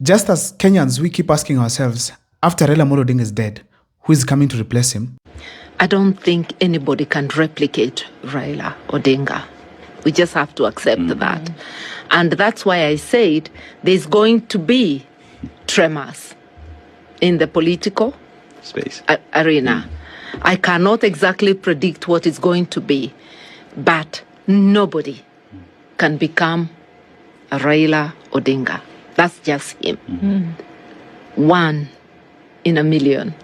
Just as Kenyans, we keep asking ourselves, after Raila Amolo Odinga is dead, who is coming to replace him? I don't think anybody can replicate Raila Odinga. We just have to accept that. And that's why I said there's going to be tremors in the political space arena. I cannot exactly predict what it's going to be, but nobody can become a Raila Odinga. That's just him. One in a million.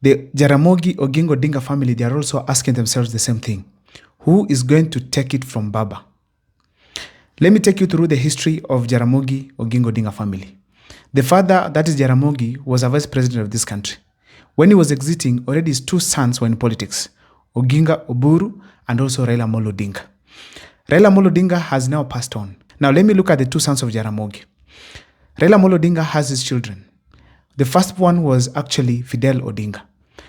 The Jaramogi Oginga Odinga family, they are also asking themselves the same thing. Who is going to take it from Baba? Let me take you through the history of Jaramogi Oginga Odinga family. The father, that is Jaramogi, was a vice president of this country. When he was exiting, already his two sons were in politics, Oginga Oburu and also Raila Amolo Odinga. Raila Amolo Odinga has now passed on. Now let me look at the two sons of Jaramogi. Raila Amolo Odinga has his children. The first one was actually Fidel Odinga.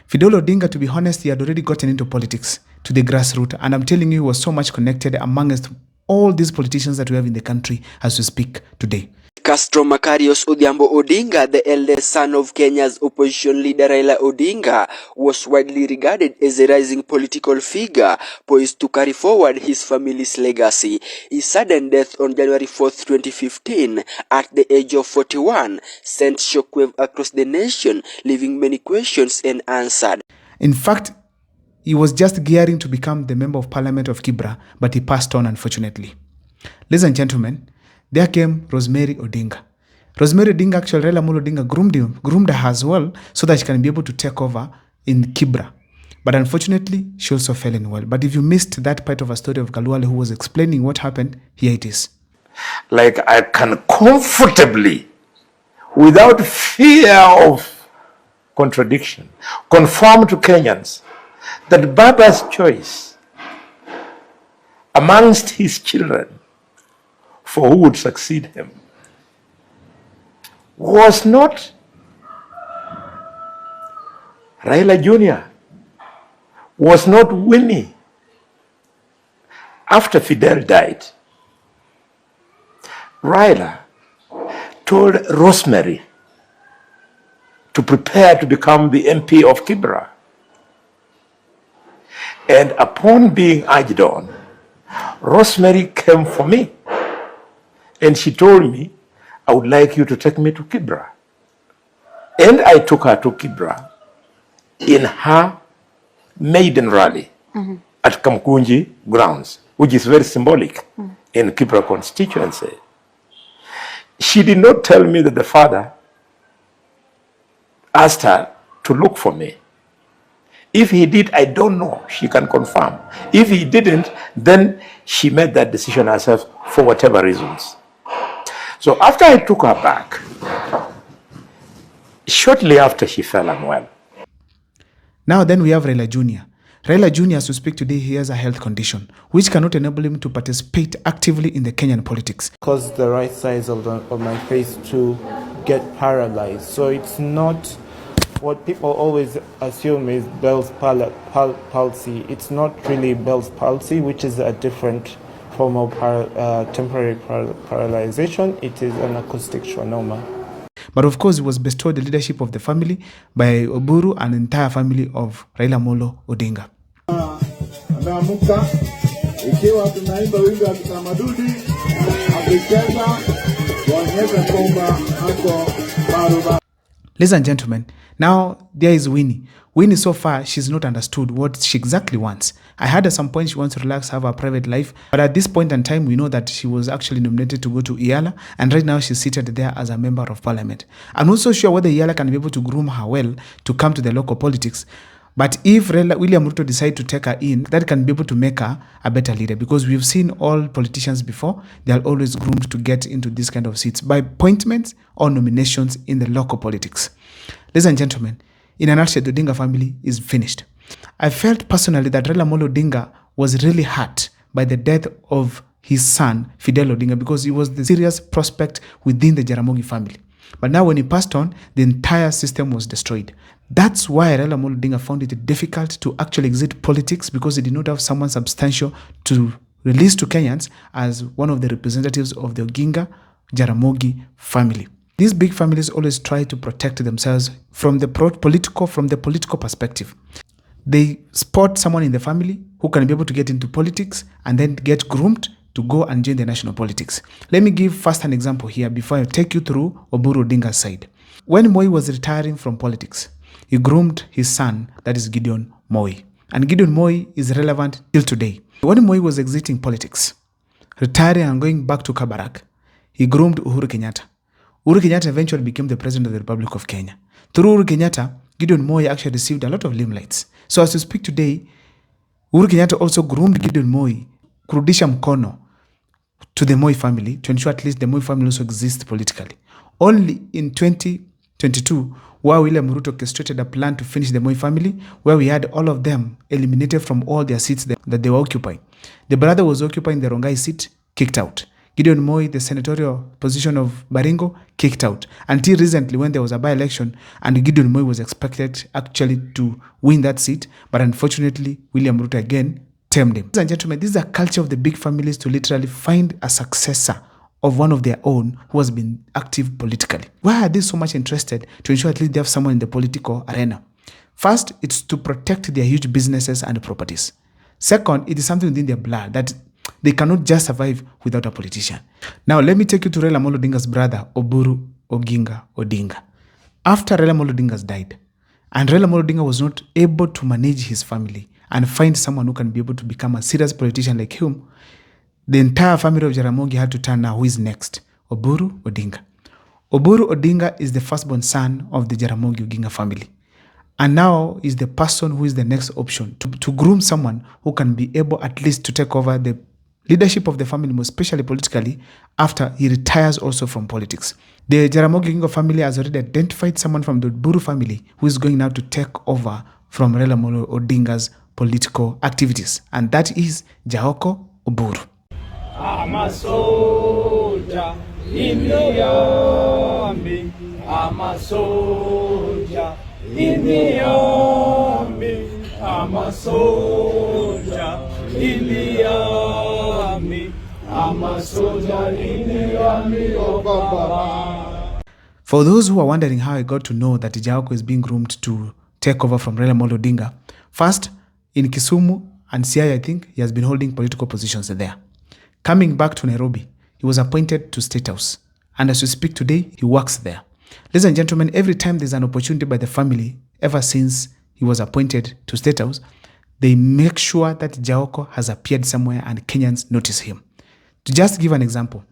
Fidel Odinga, to be honest, he had already gotten into politics to the grassroots, and I'm telling you, he was so much connected amongst all these politicians that we have in the country as we speak today. Castro Macarius Odhiambo Odinga, the eldest son of Kenya's opposition leader Raila Odinga, was widely regarded as a rising political figure poised to carry forward his family's legacy. His sudden death on January 4, 2015, at the age of 41, sent shockwave across the nation, leaving many questions unanswered. In fact, he was just gearing to become the member of parliament of Kibra, but he passed on, unfortunately. Ladies and gentlemen, there came Rosemary Odinga. Rosemary Odinga, actually, Raila Amolo Odinga groomed her as well so that she can be able to take over in Kibra. But unfortunately, she also fell in well. But if you missed that part of a story of Galuale who was explaining what happened, here it is. Like I can comfortably, without fear of contradiction, confirm to Kenyans that Baba's choice amongst his children for who would succeed him was not Raila Jr., was not Winnie. After Fidel died, Raila told Rosemary to prepare to become the MP of Kibra. And upon being urged on, Rosemary came for me. And she told me, I would like you to take me to Kibra. And I took her to Kibra in her maiden rally at Kamkunji grounds, which is very symbolic in Kibra constituency. She did not tell me that the father asked her to look for me. If he did, I don't know. She can confirm. If he didn't, then she made that decision herself for whatever reasons. So after I took her back, shortly after she fell unwell. Now then we have Raila Jr. Raila Jr., as we speak today, he has a health condition which cannot enable him to participate actively in the Kenyan politics. Because the right side of my face to get paralyzed. So it's not what people always assume is Bell's palsy. It's not really Bell's palsy, which is a different form of temporary paralyzation. It is an acoustic schwannoma. But of course, it was bestowed the leadership of the family by Oburu and the entire family of Raila Amolo Odinga. Ladies and gentlemen, now there is Winnie. Winnie, so far, she's not understood what she exactly wants. I heard at some point she wants to relax, have her private life. But at this point in time, we know that she was actually nominated to go to Iala. And right now, she's seated there as a member of parliament. I'm not so sure whether Iala can be able to groom her well to come to the local politics. But if William Ruto decide to take her in, that can be able to make her a better leader. Because we've seen all politicians before, they are always groomed to get into this kind of seats by appointments or nominations in the local politics. Ladies and gentlemen, in a nutshell, the Odinga family is finished. I felt personally that Raila Amolo Odinga was really hurt by the death of his son, Fidel Odinga, because he was the serious prospect within the Jaramogi family. But now when he passed on, the entire system was destroyed. That's why Raila Amolo Odinga found it difficult to actually exit politics, because he did not have someone substantial to release to Kenyans as one of the representatives of the Odinga Jaramogi family. These big families always try to protect themselves from the political perspective. They spot someone in the family who can be able to get into politics and then get groomed to go and join the national politics. Let me give first an example here before I take you through Oburu Odinga's side. When Moi was retiring from politics, he groomed his son, that is Gideon Moi. And Gideon Moi is relevant till today. When Moi was exiting politics, retiring and going back to Kabarak, he groomed Uhuru Kenyatta. Uhuru Kenyatta eventually became the president of the Republic of Kenya. Through Uhuru Kenyatta, Gideon Moi actually received a lot of limelights. So as we speak today, Uhuru Kenyatta also groomed Gideon Moi, kurudisha mkono to the Moi family to ensure at least the Moi family also exists politically. Only in 2022, where William Ruto orchestrated a plan to finish the Moi family, where we had all of them eliminated from all their seats that they were occupying. The brother was occupying the Rongai seat, kicked out. Gideon Moi, the senatorial position of Baringo, kicked out. Until recently, when there was a by-election, and Gideon Moi was expected actually to win that seat, but unfortunately, William Ruto again termed him. Ladies and gentlemen, this is a culture of the big families to literally find a successor of one of their own who has been active politically. Why are they so much interested to ensure at least they have someone in the political arena? First, it's to protect their huge businesses and properties. Second, it is something within their blood that they cannot just survive without a politician. Now, let me take you to Raila Odinga's brother, Oburu Odinga. After Raila Odinga died, and Raila Odinga was not able to manage his family and find someone who can be able to become a serious politician like him, the entire family of Jaramogi had to turn now who is next, Oburu Odinga. Oburu Odinga is the firstborn son of the Jaramogi Odinga family. And now is the person who is the next option to groom someone who can be able at least to take over the leadership of the family, most especially politically, after he retires also from politics. The Jaramogi Odinga family has already identified someone from the Oburu family who is going now to take over from Raila Odinga's political activities. And that is Jaoko Oburu. I'm a soldier in the army. I'm a soldier in the army. I'm a soldier in the army. I'm a soldier in the army of Baba. For those who are wondering how I got to know that Jaoko is being groomed to take over from Raila Odinga, first, in Kisumu and Siaya, I think, he has been holding political positions there. Coming back to Nairobi, he was appointed to State House. And as we speak today, he works there. Ladies and gentlemen, every time there's an opportunity by the family, ever since he was appointed to State House, they make sure that Jaoko has appeared somewhere and Kenyans notice him. To just give an example,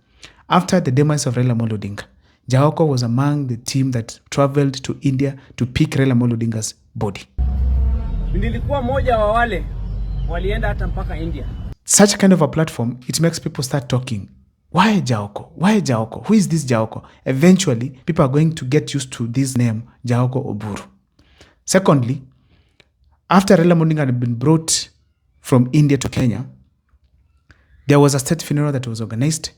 after the demise of Raila Odinga, Jaoko was among the team that traveled to India to pick Raila Odinga's body. Nilikuwa moja wa wale walienda hata mpaka India. Such kind of a platform, it makes people start talking. Why Jaoko? Why Jaoko? Who is this Jaoko? Eventually, people are going to get used to this name, Jaoko Oburu. Secondly, after Raila Odinga had been brought from India to Kenya, there was a state funeral that was organized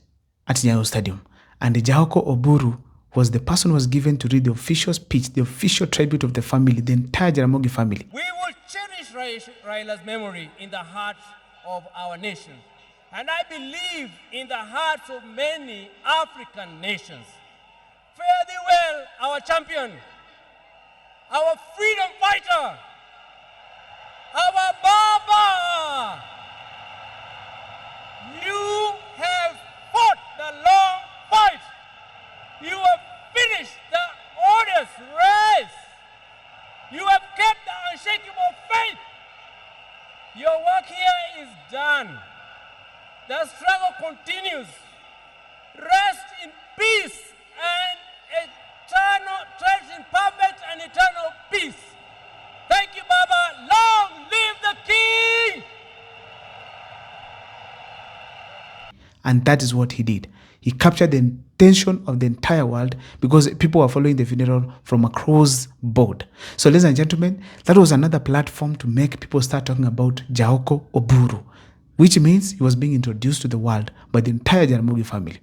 at Nyayo Stadium. And Jaoko Oburu was the person who was given to read the official speech, the official tribute of the family, the entire Jaramogi family. We will cherish Raila's memory in the hearts of our nation. And I believe in the hearts of many African nations. Fare thee well, our champion, our freedom fighter, our Baba. You have fought the long fight. You have finished the orders race. You have kept the unshakable faith. Your work here is done. The struggle continues. Rest in peace and rest in perfect and eternal peace. Thank you, Baba. Long live the King! And that is what he did. He captured the attention of the entire world because people were following the funeral from across board. So ladies and gentlemen, that was another platform to make people start talking about Jaoko Oburu, which means he was being introduced to the world by the entire Jaramogi family.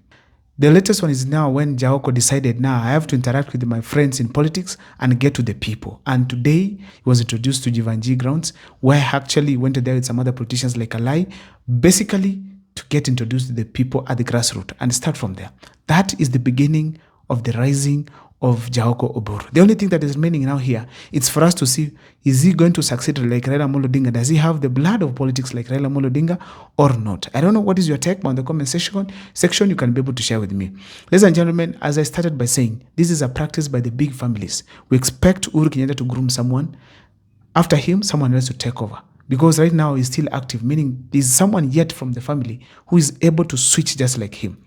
The latest one is now when Jaoko decided, now I have to interact with my friends in politics and get to the people. And today, he was introduced to Jivanji grounds, where he actually went there with some other politicians like Alai, basically to get introduced to the people at the grassroots and start from there. That is the beginning of the rising of Jaoko Oburu. The only thing that is remaining now here, it's for us to see, is he going to succeed like Raila Amolo Odinga? Does he have the blood of politics like Raila Amolo Odinga or not? I don't know what is your take, but on the comment section, you can be able to share with me. Ladies and gentlemen, as I started by saying, this is a practice by the big families. We expect Uhuru Kenyatta to groom someone. After him, someone else to take over. Because right now he's still active, meaning there's someone yet from the family who is able to switch just like him.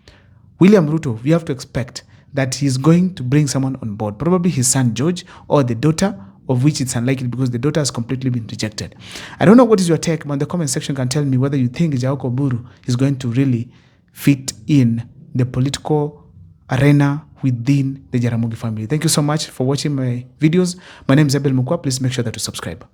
William Ruto, we have to expect that he's going to bring someone on board, probably his son George or the daughter, of which it's unlikely because the daughter has completely been rejected. I don't know what is your take, but in the comment section can tell me whether you think Jaoko Oburu is going to really fit in the political arena within the Jaramogi family. Thank you so much for watching my videos. My name is Abel Mukwa. Please make sure that you subscribe.